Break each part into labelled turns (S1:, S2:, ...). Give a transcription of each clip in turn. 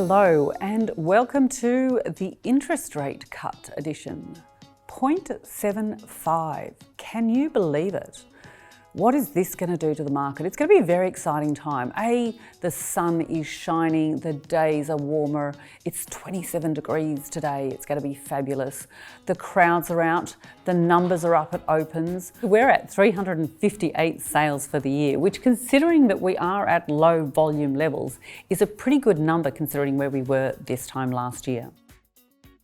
S1: Hello and welcome to the interest rate cut edition. 0.75. Can you believe it? What is this going to do to the market? It's going to be a very exciting time. The sun is shining, the days are warmer. It's 27 degrees today. It's going to be fabulous. The crowds are out, the numbers are up at opens. We're at 358 sales for the year, which, considering that we are at low volume levels, is a pretty good number considering where we were this time last year.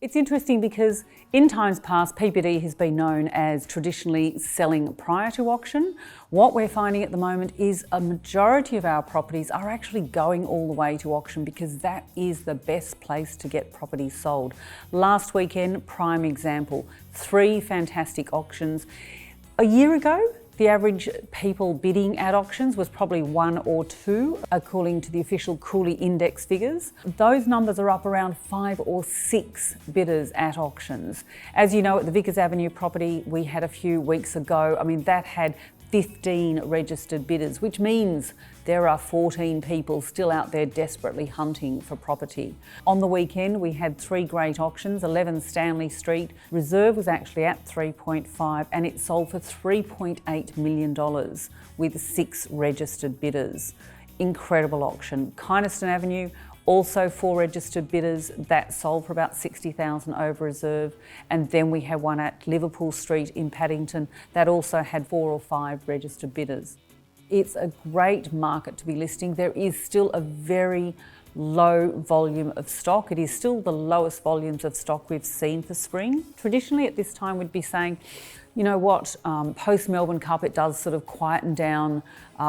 S1: It's interesting because in times past, PPD has been known as traditionally selling prior to auction. What we're finding at the moment is a majority of our properties are actually going all the way to auction because that is the best place to get properties sold. Last weekend, prime example, 3 fantastic auctions. A year ago, the average people bidding at auctions was probably 1 or 2, according to the official Cooley Index figures. Those numbers are up around 5 or 6 bidders at auctions. As you know, at the Vickers Avenue property we had a few weeks ago, that had 15 registered bidders, which means there are 14 people still out there desperately hunting for property. On the weekend, we had 3 great auctions. 11 Stanley Street Reserve was actually at 3.5 and it sold for $3.8 million with 6 registered bidders. Incredible auction. Kynaston Avenue, also 4 registered bidders, that sold for about $60,000 over reserve. And then we had one at Liverpool Street in Paddington that also had 4 or 5 registered bidders. It's a great market to be listing. There is still a very low volume of stock. It is still the lowest volumes of stock we've seen for spring. Traditionally at this time we'd be saying, you know what, post-Melbourne Cup it does sort of quieten down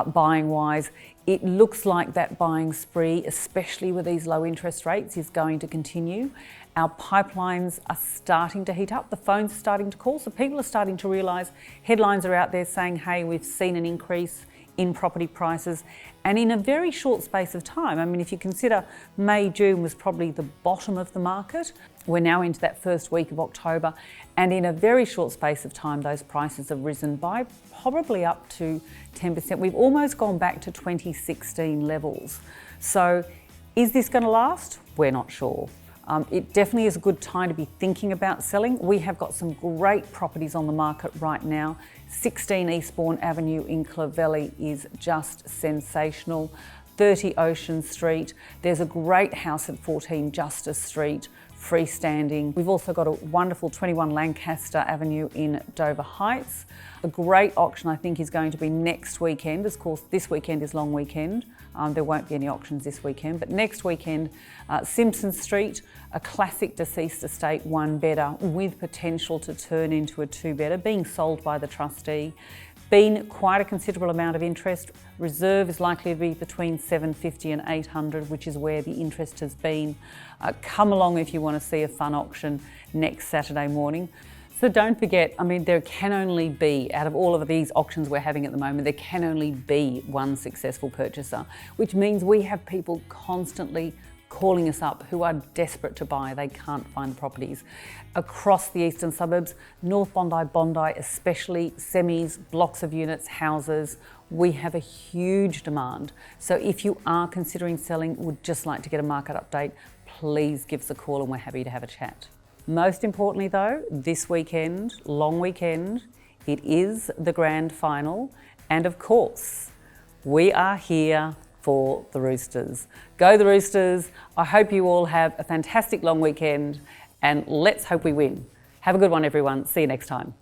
S1: buying wise. It looks like that buying spree, especially with these low interest rates, is going to continue. Our pipelines are starting to heat up, the phones are starting to call, so people are starting to realise headlines are out there saying, hey, we've seen an increase in property prices, and in a very short space of time. If you consider May, June was probably the bottom of the market. We're now into that first week of October, and in a very short space of time, those prices have risen by probably up to 10%. We've almost gone back to 2016 levels. So is this going to last? We're not sure. It definitely is a good time to be thinking about selling. We have got some great properties on the market right now. 16 Eastbourne Avenue in Clovelly is just sensational. 30 Ocean Street. There's a great house at 14 Justice Street, freestanding. We've also got a wonderful 21 Lancaster Avenue in Dover Heights. A great auction I think is going to be next weekend. Of course, this weekend is long weekend. There won't be any auctions this weekend, but next weekend, Simpson Street, a classic deceased estate 1-bedder with potential to turn into a 2-bedder, being sold by the trustee. Been quite a considerable amount of interest. Reserve is likely to be between 750 and 800, which is where the interest has been. Come along if you want to see a fun auction next Saturday morning. So don't forget, there can only be, out of all of these auctions we're having at the moment, there can only be one successful purchaser, which means we have people constantly calling us up who are desperate to buy. They can't find the properties. Across the eastern suburbs, North Bondi, especially semis, blocks of units, houses, we have a huge demand. So if you are considering selling, would just like to get a market update, please give us a call and we're happy to have a chat. Most importantly though, this weekend, long weekend, it is the grand final, and of course, we are here for the Roosters. Go the Roosters. I hope you all have a fantastic long weekend and let's hope we win. Have a good one everyone. See you next time.